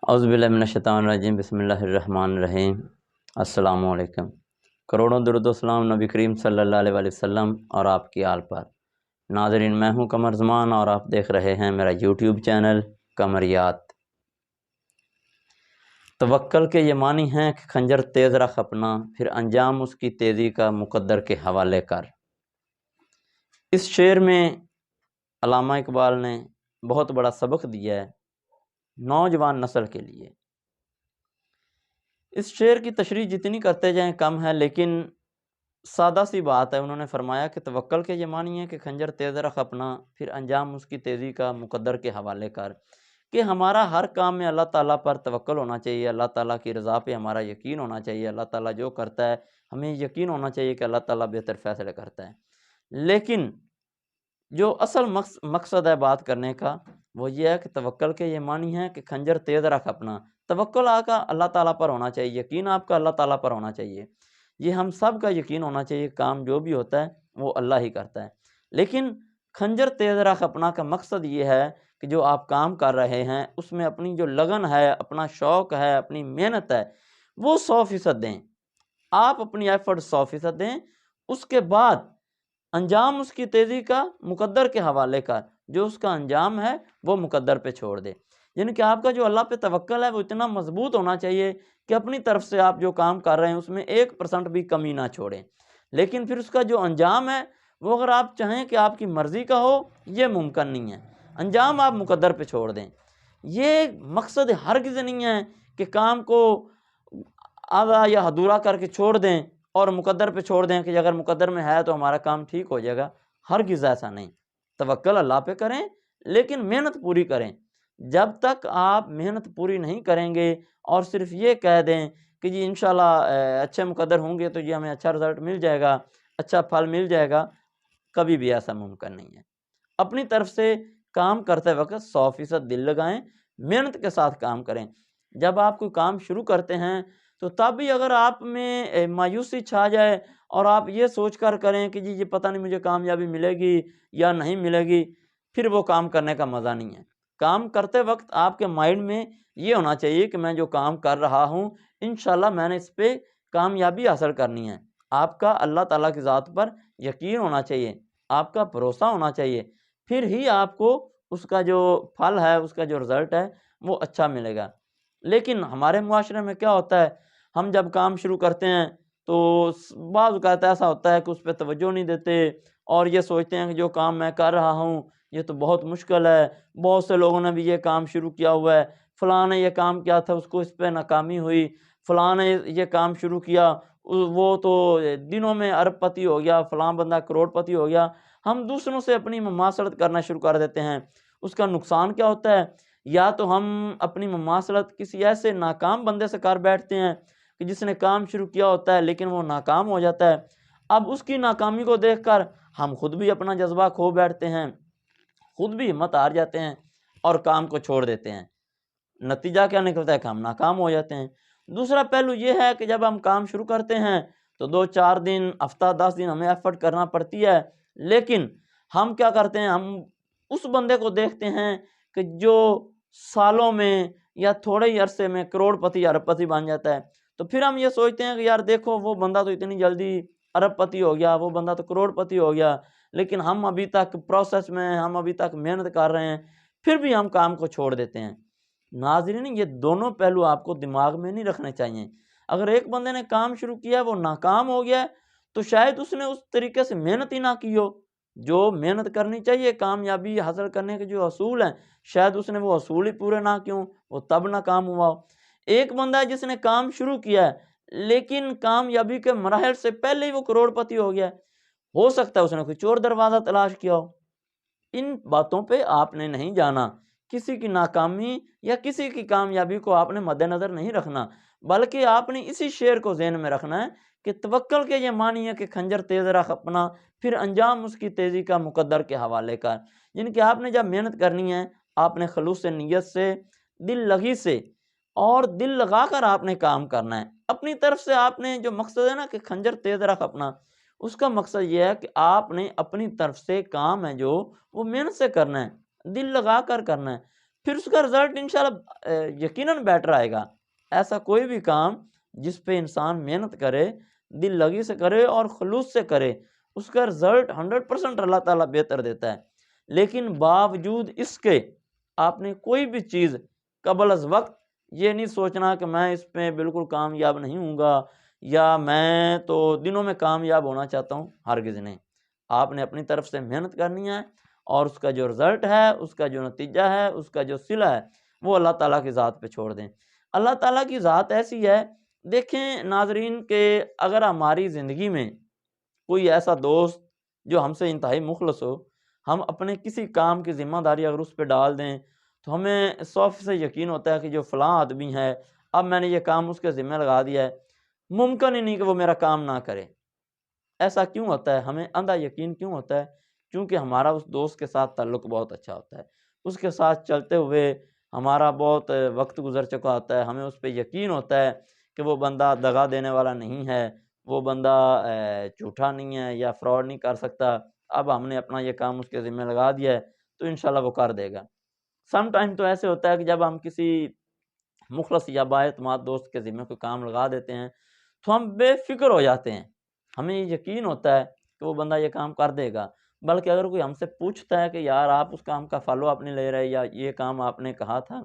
اعوذ باللہ من الشیطان الرجیم، بسم اللہ الرحمن الرحیم۔ السلام علیکم۔ کروڑوں درود و سلام نبی کریم صلی اللہ علیہ وآلہ وسلم اور آپ کی آل پر۔ ناظرین، میں ہوں قمر زمان اور آپ دیکھ رہے ہیں میرا یوٹیوب چینل قمریات۔ توکل کے یہ معنی ہیں کہ خنجر تیز رکھ اپنا، پھر انجام اس کی تیزی کا مقدر کے حوالے کر۔ اس شعر میں علامہ اقبال نے بہت بڑا سبق دیا ہے نوجوان نسل کے لیے۔ اس شعر کی تشریح جتنی کرتے جائیں کم ہے، لیکن سادہ سی بات ہے۔ انہوں نے فرمایا کہ توکل کے یہ معنی ہے کہ خنجر تیز رکھ اپنا، پھر انجام اس کی تیزی کا مقدر کے حوالے کر، کہ ہمارا ہر کام میں اللہ تعالیٰ پر توکل ہونا چاہیے، اللہ تعالیٰ کی رضا پہ ہمارا یقین ہونا چاہیے، اللہ تعالیٰ جو کرتا ہے ہمیں یقین ہونا چاہیے کہ اللہ تعالیٰ بہتر فیصلے کرتا ہے۔ لیکن جو اصل مقصد ہے بات کرنے کا وہ یہ ہے کہ توکل کے یہ معنی ہے کہ خنجر تیز رکھ اپنا۔ توکل آپ کا اللہ تعالیٰ پر ہونا چاہیے، یقین آپ کا اللہ تعالیٰ پر ہونا چاہیے، یہ ہم سب کا یقین ہونا چاہیے، کام جو بھی ہوتا ہے وہ اللہ ہی کرتا ہے۔ لیکن خنجر تیز رکھ اپنا کا مقصد یہ ہے کہ جو آپ کام کر رہے ہیں اس میں اپنی جو لگن ہے، اپنا شوق ہے، اپنی محنت ہے، وہ 100% دیں۔ آپ اپنی ایفرٹ 100% دیں، اس کے بعد انجام اس کی تیزی کا مقدر کے حوالے کا، جو اس کا انجام ہے وہ مقدر پہ چھوڑ دے۔ یعنی کہ آپ کا جو اللہ پہ توکل ہے وہ اتنا مضبوط ہونا چاہیے کہ اپنی طرف سے آپ جو کام کر رہے ہیں اس میں 1% بھی کمی نہ چھوڑیں۔ لیکن پھر اس کا جو انجام ہے وہ اگر آپ چاہیں کہ آپ کی مرضی کا ہو، یہ ممکن نہیں ہے۔ انجام آپ مقدر پہ چھوڑ دیں۔ یہ مقصد ہرگز نہیں ہے کہ کام کو آدھا یا ادھورا کر کے چھوڑ دیں اور مقدر پہ چھوڑ دیں کہ اگر مقدر میں ہے تو ہمارا کام ٹھیک ہو جائے گا۔ ہرگز ایسا نہیں۔ توکل اللہ پہ کریں لیکن محنت پوری کریں۔ جب تک آپ محنت پوری نہیں کریں گے اور صرف یہ کہہ دیں کہ جی انشاءاللہ اچھے مقدر ہوں گے تو جی ہمیں اچھا رزلٹ مل جائے گا، اچھا پھل مل جائے گا، کبھی بھی ایسا ممکن نہیں ہے۔ اپنی طرف سے کام کرتے وقت 100% دل لگائیں، محنت کے ساتھ کام کریں۔ جب آپ کوئی کام شروع کرتے ہیں تو تب بھی اگر آپ میں مایوسی چھا جائے اور آپ یہ سوچ کر کریں کہ جی یہ پتہ نہیں مجھے کامیابی ملے گی یا نہیں ملے گی، پھر وہ کام کرنے کا مزہ نہیں ہے۔ کام کرتے وقت آپ کے مائنڈ میں یہ ہونا چاہیے کہ میں جو کام کر رہا ہوں انشاءاللہ میں نے اس پہ کامیابی حاصل کرنی ہے۔ آپ کا اللہ تعالیٰ کی ذات پر یقین ہونا چاہیے، آپ کا بھروسہ ہونا چاہیے، پھر ہی آپ کو اس کا جو پھل ہے، اس کا جو رزلٹ ہے وہ اچھا ملے گا۔ لیکن ہمارے معاشرے میں کیا ہوتا ہے، ہم جب کام شروع کرتے ہیں تو بعض اوقات ایسا ہوتا ہے کہ اس پہ توجہ نہیں دیتے اور یہ سوچتے ہیں کہ جو کام میں کر رہا ہوں یہ تو بہت مشکل ہے، بہت سے لوگوں نے بھی یہ کام شروع کیا ہوا ہے، فلاں نے یہ کام کیا تھا اس کو اس پہ ناکامی ہوئی، فلاں نے یہ کام شروع کیا وہ تو دنوں میں ارب پتی ہو گیا، فلاں بندہ کروڑ پتی ہو گیا۔ ہم دوسروں سے اپنی مماثلت کرنا شروع کر دیتے ہیں۔ اس کا نقصان کیا ہوتا ہے، یا تو ہم اپنی مماثلت کسی ایسے ناکام بندے سے کر بیٹھتے ہیں کہ جس نے کام شروع کیا ہوتا ہے لیکن وہ ناکام ہو جاتا ہے۔ اب اس کی ناکامی کو دیکھ کر ہم خود بھی اپنا جذبہ کھو بیٹھتے ہیں، خود بھی ہمت ہار جاتے ہیں اور کام کو چھوڑ دیتے ہیں۔ نتیجہ کیا نکلتا ہے کہ ہم ناکام ہو جاتے ہیں۔ دوسرا پہلو یہ ہے کہ جب ہم کام شروع کرتے ہیں تو 2-4 دن، ہفتہ 10 دن ہمیں ایفرٹ کرنا پڑتی ہے، لیکن ہم کیا کرتے ہیں، ہم اس بندے کو دیکھتے ہیں کہ جو سالوں میں یا تھوڑے ہی عرصے میں کروڑ پتی ارب پتی بن جاتا ہے، تو پھر ہم یہ سوچتے ہیں کہ یار دیکھو وہ بندہ تو اتنی جلدی ارب پتی ہو گیا، وہ بندہ تو کروڑ پتی ہو گیا، لیکن ہم ابھی تک پروسیس میں، ہم ابھی تک محنت کر رہے ہیں، پھر بھی ہم کام کو چھوڑ دیتے ہیں۔ ناظرین، یہ دونوں پہلو آپ کو دماغ میں نہیں رکھنے چاہیے۔ اگر ایک بندے نے کام شروع کیا ہے وہ ناکام ہو گیا ہے تو شاید اس نے اس طریقے سے محنت ہی نہ کی ہو جو محنت کرنی چاہیے، کامیابی حاصل کرنے کے جو اصول ہیں شاید اس نے وہ اصول ہی پورے نہ کیوں، وہ تب ناکام ہوا ہو۔ ایک بندہ ہے جس نے کام شروع کیا ہے لیکن کامیابی کے مراحل سے پہلے ہی وہ کروڑ پتی ہو گیا ہے، ہو سکتا ہے اس نے کوئی چور دروازہ تلاش کیا ہو۔ ان باتوں پہ آپ نے نہیں جانا، کسی کی ناکامی یا کسی کی کامیابی کو آپ نے مد نظر نہیں رکھنا، بلکہ آپ نے اسی شعر کو ذہن میں رکھنا ہے کہ توکل کے یہ معنی ہے کہ خنجر تیز رکھ اپنا، پھر انجام اس کی تیزی کا مقدر کے حوالے کا۔ یعنی کہ آپ نے جب محنت کرنی ہے آپ نے خلوص نیت سے، دل لگی سے اور دل لگا کر آپ نے کام کرنا ہے۔ اپنی طرف سے آپ نے جو مقصد ہے نا کہ خنجر تیز رکھ اپنا، اس کا مقصد یہ ہے کہ آپ نے اپنی طرف سے کام ہے جو وہ محنت سے کرنا ہے، دل لگا کر کرنا ہے۔ پھر اس کا رزلٹ انشاءاللہ یقیناً بیٹر آئے گا۔ ایسا کوئی بھی کام جس پہ انسان محنت کرے، دل لگی سے کرے اور خلوص سے کرے، اس کا رزلٹ 100% اللہ تعالیٰ بہتر دیتا ہے۔ لیکن باوجود اس کے آپ نے کوئی بھی چیز قبل از وقت یہ نہیں سوچنا کہ میں اس پہ بالکل کامیاب نہیں ہوں گا، یا میں تو دنوں میں کامیاب ہونا چاہتا ہوں، ہرگز نہیں۔ آپ نے اپنی طرف سے محنت کرنی ہے، اور اس کا جو رزلٹ ہے، اس کا جو نتیجہ ہے، اس کا جو صلہ ہے، وہ اللہ تعالیٰ کی ذات پہ چھوڑ دیں۔ اللہ تعالیٰ کی ذات ایسی ہے، دیکھیں ناظرین، کہ اگر ہماری زندگی میں کوئی ایسا دوست جو ہم سے انتہائی مخلص ہو، ہم اپنے کسی کام کی ذمہ داری اگر اس پہ ڈال دیں تو ہمیں 100% یقین ہوتا ہے کہ جو فلاں آدمی ہے، اب میں نے یہ کام اس کے ذمہ لگا دیا ہے، ممکن ہی نہیں کہ وہ میرا کام نہ کرے۔ ایسا کیوں ہوتا ہے؟ ہمیں اندھا یقین کیوں ہوتا ہے؟ کیونکہ ہمارا اس دوست کے ساتھ تعلق بہت اچھا ہوتا ہے، اس کے ساتھ چلتے ہوئے ہمارا بہت وقت گزر چکا ہوتا ہے، ہمیں اس پہ یقین ہوتا ہے کہ وہ بندہ دغا دینے والا نہیں ہے، وہ بندہ جھوٹا نہیں ہے یا فراڈ نہیں کر سکتا۔ اب ہم نے اپنا یہ کام اس کے ذمہ لگا دیا ہے تو انشاءاللہ وہ کر دے گا۔ سم ٹائم تو ایسے ہوتا ہے کہ جب ہم کسی مخلص یا بااعتماد دوست کے ذمہ کوئی کام لگا دیتے ہیں تو ہم بے فکر ہو جاتے ہیں، ہمیں یہ یقین ہوتا ہے کہ وہ بندہ یہ کام کر دے گا۔ بلکہ اگر کوئی ہم سے پوچھتا ہے کہ یار آپ اس کام کا فالو اپ نہیں لے رہے یا یہ کام آپ نے کہا تھا،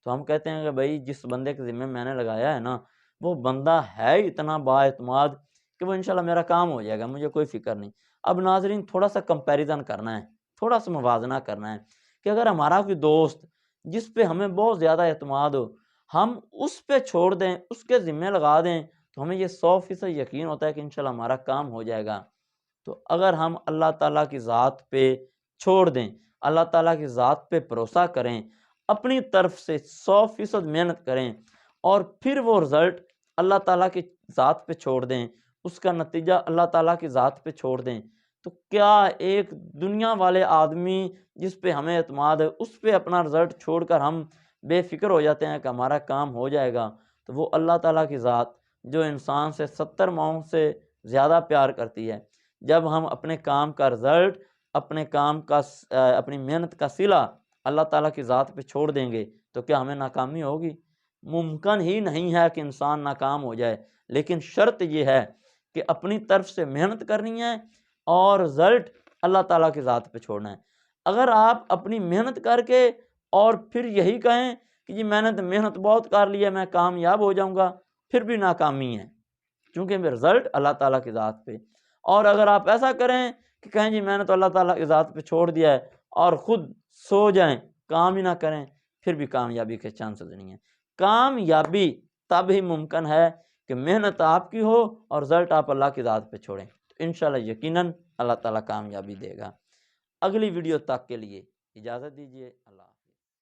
تو ہم کہتے ہیں کہ بھائی جس بندے کے ذمہ میں نے لگایا ہے نا، وہ بندہ ہے اتنا بااعتماد کہ وہ انشاءاللہ میرا کام ہو جائے گا، مجھے کوئی فکر نہیں۔ اب ناظرین تھوڑا سا کمپیریزن کرنا ہے، تھوڑا سا موازنہ کرنا ہے کہ اگر ہمارا کوئی دوست جس پہ ہمیں بہت زیادہ اعتماد ہو، ہم اس پہ چھوڑ دیں، اس کے ذمہ لگا دیں، تو ہمیں یہ 100% یقین ہوتا ہے کہ انشاءاللہ ہمارا کام ہو جائے گا۔ تو اگر ہم اللہ تعالیٰ کی ذات پہ چھوڑ دیں، اللہ تعالیٰ کی ذات پہ بھروسہ کریں، اپنی طرف سے 100% محنت کریں، اور پھر وہ رزلٹ اللہ تعالیٰ کی ذات پہ چھوڑ دیں، اس کا نتیجہ اللہ تعالیٰ کی ذات پہ چھوڑ دیں، تو کیا ایک دنیا والے آدمی جس پہ ہمیں اعتماد ہے اس پہ اپنا رزلٹ چھوڑ کر ہم بے فکر ہو جاتے ہیں کہ ہمارا کام ہو جائے گا؟ تو وہ اللہ تعالیٰ کی ذات جو انسان سے 70 ماؤں سے زیادہ پیار کرتی ہے، جب ہم اپنے کام کا رزلٹ، اپنے کام کا اپنی محنت کا صلہ اللہ تعالیٰ کی ذات پہ چھوڑ دیں گے تو کیا ہمیں ناکامی ہوگی؟ ممکن ہی نہیں ہے کہ انسان ناکام ہو جائے، لیکن شرط یہ ہے کہ اپنی طرف سے محنت کرنی ہے اور رزلٹ اللہ تعالیٰ کی ذات پہ چھوڑنا ہے۔ اگر آپ اپنی محنت کر کے اور پھر یہی کہیں کہ جی میں نے تو محنت بہت کر لی ہے، میں کامیاب ہو جاؤں گا، پھر بھی ناکامی ہے، کیونکہ رزلٹ اللہ تعالیٰ کی ذات پہ۔ اور اگر آپ ایسا کریں کہ کہیں جی میں نے تو اللہ تعالیٰ کی ذات پہ چھوڑ دیا ہے اور خود سو جائیں، کام ہی نہ کریں، پھر بھی کامیابی کے چانسز نہیں ہیں۔ کامیابی تب ہی ممکن ہے کہ محنت آپ کی ہو اور رزلٹ آپ اللہ کی ذات پہ چھوڑیں، تو انشاءاللہ یقیناً اللہ تعالیٰ کامیابی دے گا۔ اگلی ویڈیو تک کے لیے اجازت دیجیے، اللہ حافظ۔